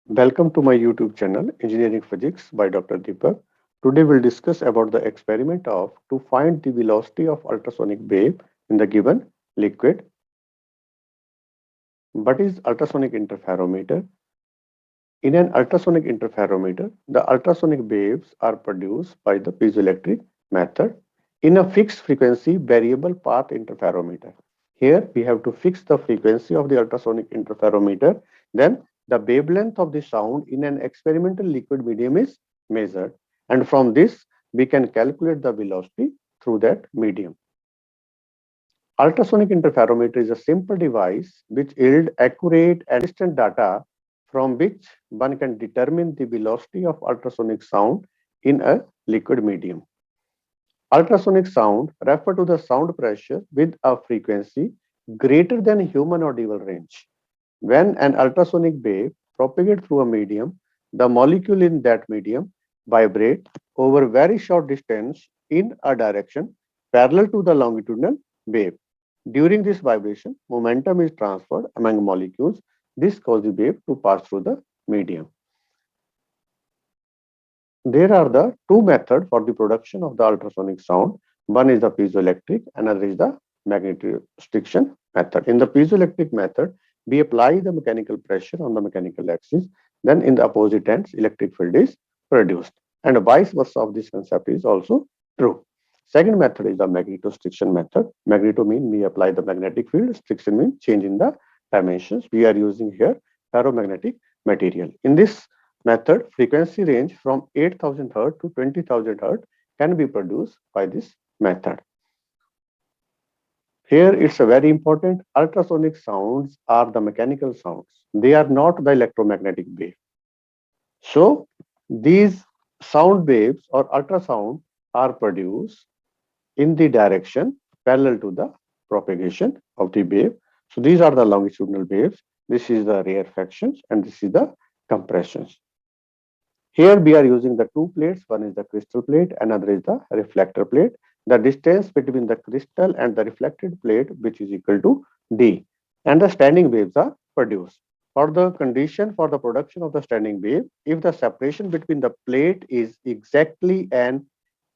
Welcome to my YouTube channel, Engineering Physics by Dr. Deepak. Today we'll discuss about the experiment of to find the velocity of ultrasonic wave in the given liquid. What is ultrasonic interferometer? In an ultrasonic interferometer, the ultrasonic waves are produced by the piezoelectric method in a fixed frequency variable path interferometer. Here we have to fix the frequency of the ultrasonic interferometer. Then the wavelength of the sound in an experimental liquid medium is measured. And from this, we can calculate the velocity through that medium. Ultrasonic interferometer is a simple device which yields accurate and consistent data from which one can determine the velocity of ultrasonic sound in a liquid medium. Ultrasonic sound refer to the sound pressure with a frequency greater than human audible range. When an ultrasonic wave propagates through a medium, the molecule in that medium vibrate over very short distance in a direction parallel to the longitudinal wave. During this vibration, momentum is transferred among molecules. This causes the wave to pass through the medium. There are the two methods for the production of the ultrasonic sound. One is the piezoelectric, another is the magnetic restriction method. In the piezoelectric method, we apply the mechanical pressure on the mechanical axis. Then in the opposite ends, electric field is produced. And vice versa of this concept is also true. Second method is the magnetostriction method. Magneto means we apply the magnetic field. Striction means change in the dimensions. We are using here ferromagnetic material. In this method, frequency range from 8,000 Hz to 20,000 Hz can be produced by this method. Here it's a very important, ultrasonic sounds are the mechanical sounds. They are not the electromagnetic wave. So these sound waves or ultrasound are produced in the direction parallel to the propagation of the wave. So these are the longitudinal waves. This is the rarefactions and this is the compressions. Here we are using the two plates. One is the crystal plate, another is the reflector plate. The distance between the crystal and the reflected plate, which is equal to d, and the standing waves are produced. For the condition for the production of the standing wave, if the separation between the plate is exactly an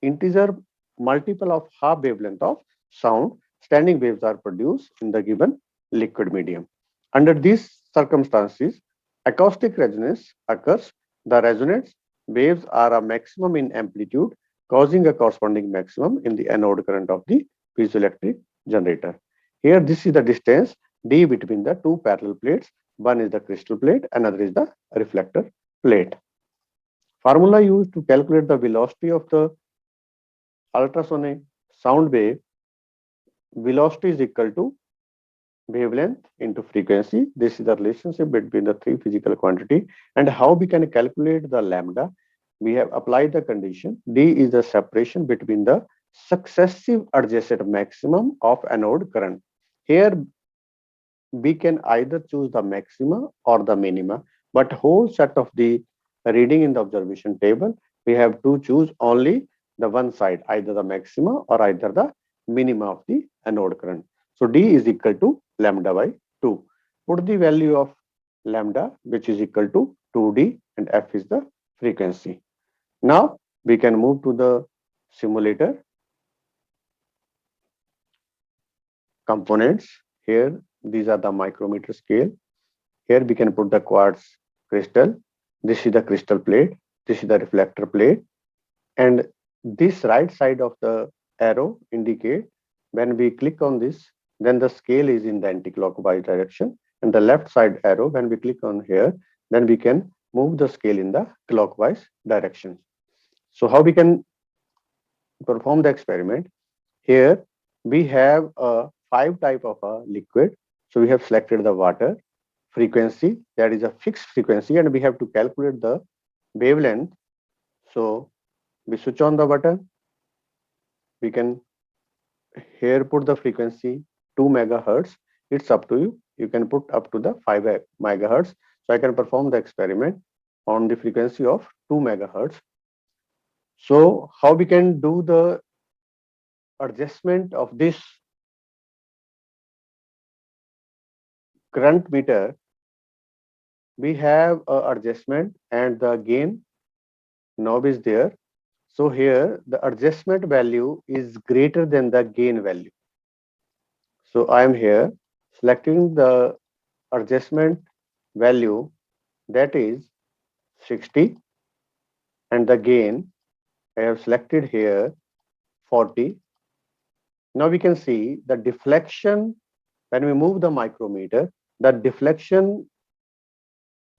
integer multiple of half wavelength of sound, standing waves are produced in the given liquid medium. Under these circumstances, acoustic resonance occurs. The resonance waves are a maximum in amplitude, causing a corresponding maximum in the anode current of the piezoelectric generator. Here, this is the distance d between the two parallel plates. One is the crystal plate, another is the reflector plate. Formula used to calculate the velocity of the ultrasonic sound wave, velocity is equal to wavelength into frequency. This is the relationship between the three physical quantity. And how we can calculate the lambda? We have applied the condition. D is the separation between the successive adjacent maximum of anode current. Here we can either choose the maxima or the minima, but whole set of the reading in the observation table, we have to choose only the one side, either the maxima or either the minima of the anode current. So D is equal to lambda by 2. Put the value of lambda, which is equal to 2D, and F is the frequency. Now we can move to the simulator components. Here, these are the micrometer scale. Here we can put the quartz crystal. This is the crystal plate. This is the reflector plate. And this right side of the arrow indicate when we click on this, then the scale is in the anti-clockwise direction. And the left side arrow, when we click on here, then we can move the scale in the clockwise direction. So how we can perform the experiment? Here we have a five type of a liquid. So we have selected the water, frequency, that is a fixed frequency, and we have to calculate the wavelength. So we switch on the button. We can here put the frequency 2 megahertz. It's up to you. You can put up to the 5 megahertz. So I can perform the experiment on the frequency of 2 megahertz. So how we can do the adjustment of this current meter we have a adjustment and the gain knob is there. So here the adjustment value is greater than the gain value. So I am here selecting the adjustment value, that is 60, and the gain I have selected here 40. Now we can see the deflection when we move the micrometer, the deflection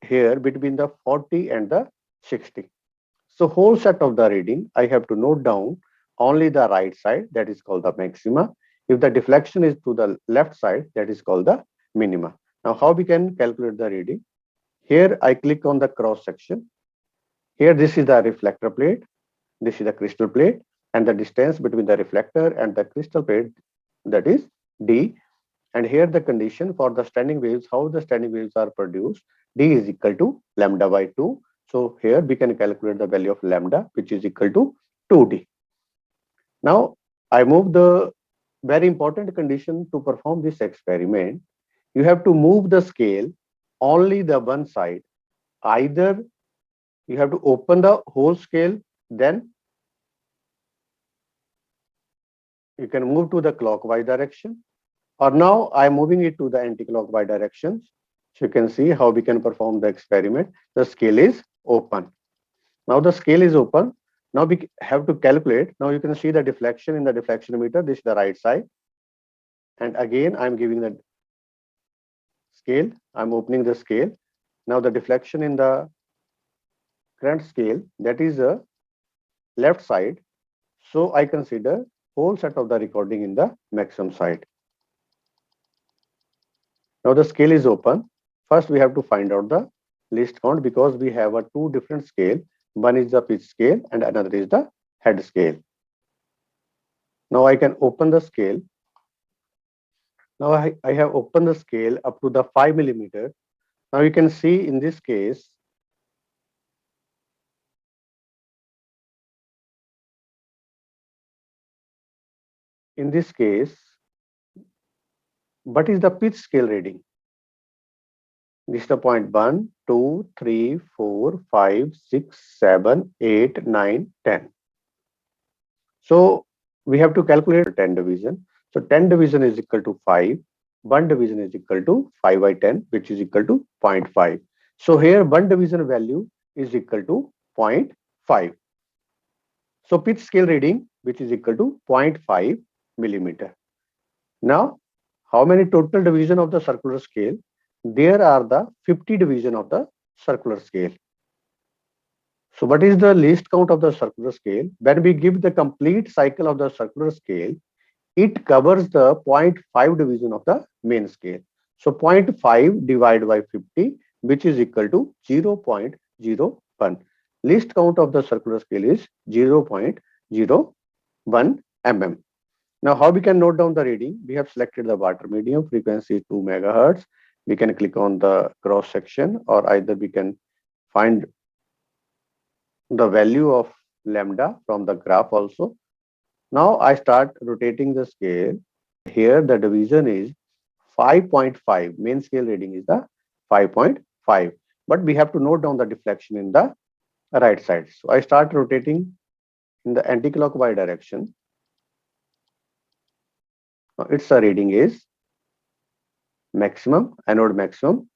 here between the 40 and the 60. So whole set of the reading, I have to note down only the right side, that is called the maxima. If the deflection is to the left side, that is called the minima. Now how we can calculate the reading? Here I click on the cross section. Here this is the reflector plate, this is the crystal plate, and the distance between the reflector and the crystal plate, that is D. And here the condition for the standing waves, how the standing waves are produced, D is equal to lambda by 2. So here we can calculate the value of lambda, which is equal to 2D. Now I move the very important condition to perform this experiment. You have to move the scale only the one side. Either you have to open the whole scale, then you can move to the clockwise direction, or now I'm moving it to the anti-clockwise directions. So you can see how we can perform the experiment. The scale is open. Now the scale is open. Now we have to calculate. Now you can see the deflection in the deflectionometer. This is the right side. And again, I'm giving the scale. I'm opening the scale. Now the deflection in the current scale, that is the left side. So I consider whole set of the recording in the maximum side. Now the scale is open. First, we have to find out the least count because we have a two different scale. One is the pitch scale and another is the head scale. Now I can open the scale. Now I have opened the scale up to the 5 millimeter. Now you can see in this case, what is the pitch scale reading? This is the point 1, 2, 3, 4, 5, 6, 7, 8, 9, 10. So we have to calculate 10 division. So 10 division is equal to 5. 1 division is equal to 5 by 10, which is equal to 0.5. So here 1 division value is equal to 0.5. So pitch scale reading, which is equal to 0.5 millimeter. Now, how many total division of the circular scale? There are the 50 division of the circular scale. So what is the least count of the circular scale? When we give the complete cycle of the circular scale, it covers the 0.5 division of the main scale. So 0.5 divided by 50, which is equal to 0.01. Least count of the circular scale is 0.01 mm. Now, how we can note down the reading? We have selected the water medium, frequency 2 megahertz. We can click on the cross section, or either we can find the value of lambda from the graph also. Now I start rotating the scale. Here the division is 5.5. Main scale reading is the 5.5. But we have to note down the deflection in the right side. So I start rotating in the anti-clockwise direction. Now its reading is maximum, anode maximum.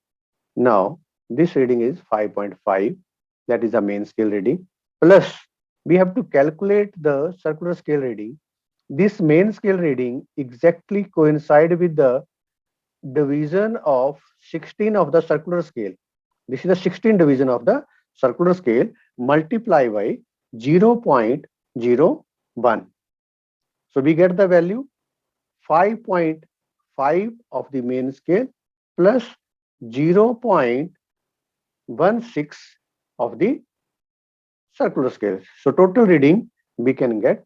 Now this reading is 5.5. That is the main scale reading. Plus we have to calculate the circular scale reading. This main scale reading exactly coincide with the division of 16 of the circular scale. This is the 16 division of the circular scale multiplied by 0.01. So we get the value 5.5 of the main scale plus 0.16 of the circular scale. So total reading we can get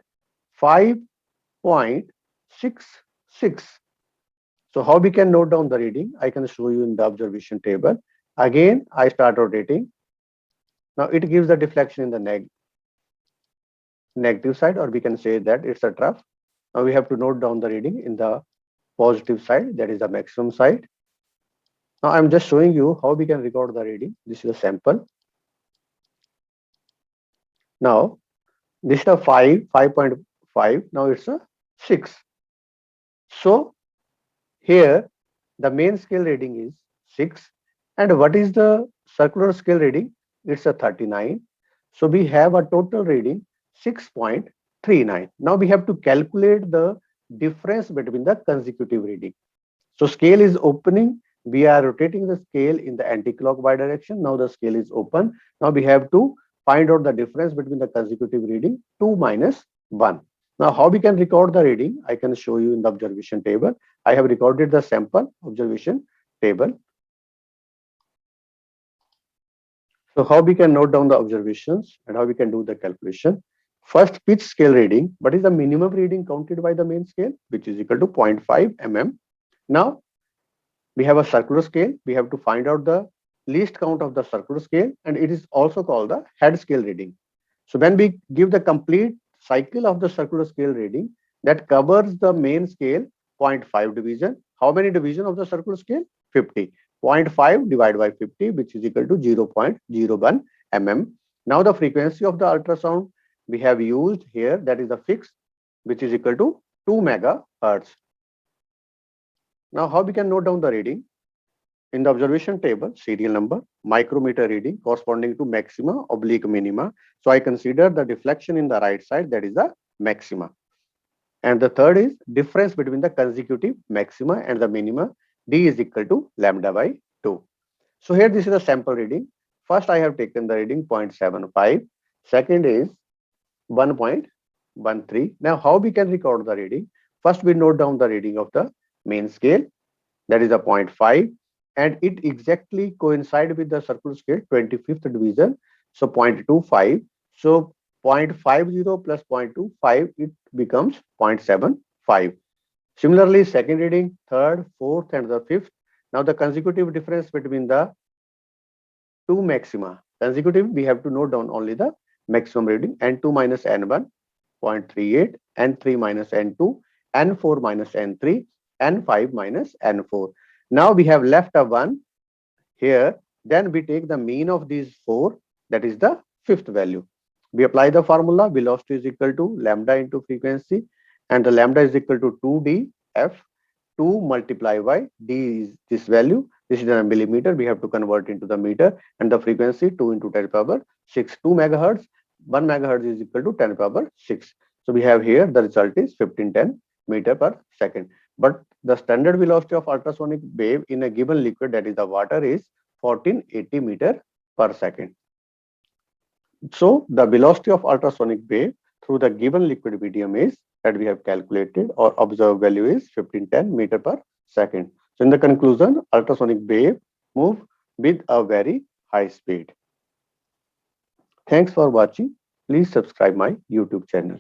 5.66. So how we can note down the reading? I can show you in the observation table. Again, I start rotating. Now it gives the deflection in the negative side, or we can say that it's a trough. Now we have to note down the reading in the positive side, that is the maximum side. Now I'm just showing you how we can record the reading. This is a sample. Now this is a 5.5. Now it's a 6. So here the main scale reading is 6. And what is the circular scale reading? It's a 39. So we have a total reading 6.39. Now we have to calculate the difference between the consecutive reading. So scale is opening. We are rotating the scale in the anti-clockwise direction. Now the scale is open. Now we have to find out the difference between the consecutive reading 2 minus 1. Now how we can record the reading? I can show you in the observation table. I have recorded the sample observation table. So how we can note down the observations and how we can do the calculation. First, pitch scale reading. What is the minimum reading counted by the main scale, which is equal to 0.5 mm. Now we have a circular scale. We have to find out the least count of the circular scale, and it is also called the head scale reading. So when we give the complete cycle of the circular scale reading, that covers the main scale 0.5 division. How many division of the circular scale? 50. 0.5 divided by 50, which is equal to 0.01 mm. Now the frequency of the ultrasound we have used here, that is the fixed, which is equal to 2 megahertz. Now how we can note down the reading? In the observation table, serial number, micrometer reading corresponding to maxima oblique minima. So I consider the deflection in the right side, that is the maxima. And the third is difference between the consecutive maxima and the minima. D is equal to lambda by 2. So here this is a sample reading. First I have taken the reading 0.75. Second is 1.13. Now how we can record the reading? First we note down the reading of the main scale, that is a 0.5, and it exactly coincide with the circular scale 25th division, so 0.25. So 0.50 plus 0.25, it becomes 0.75. Similarly, second reading, third, fourth, and the fifth. Now the consecutive difference between the two maxima. Consecutive, we have to note down only the maximum reading, n2 minus n1, 0.38, n3 minus n2, n4 minus n3, n5 minus n4. Now we have left a 1 here. Then we take the mean of these 4, that is the fifth value. We apply the formula, velocity is equal to lambda into frequency, and the lambda is equal to 2df. 2 multiplied by d is this value. This is in a millimeter. We have to convert into the meter, and the frequency 2 into 10 power 6. 2 megahertz. 1 megahertz is equal to 10 power 6. So we have here the result is 1510 meter per second. But the standard velocity of ultrasonic wave in a given liquid, that is the water, is 1480 meter per second. So the velocity of ultrasonic wave through the given liquid medium is, that we have calculated or observed value, is 1510 meter per second. So in the conclusion, ultrasonic wave move with a very high speed. Thanks for watching. Please subscribe my YouTube channel.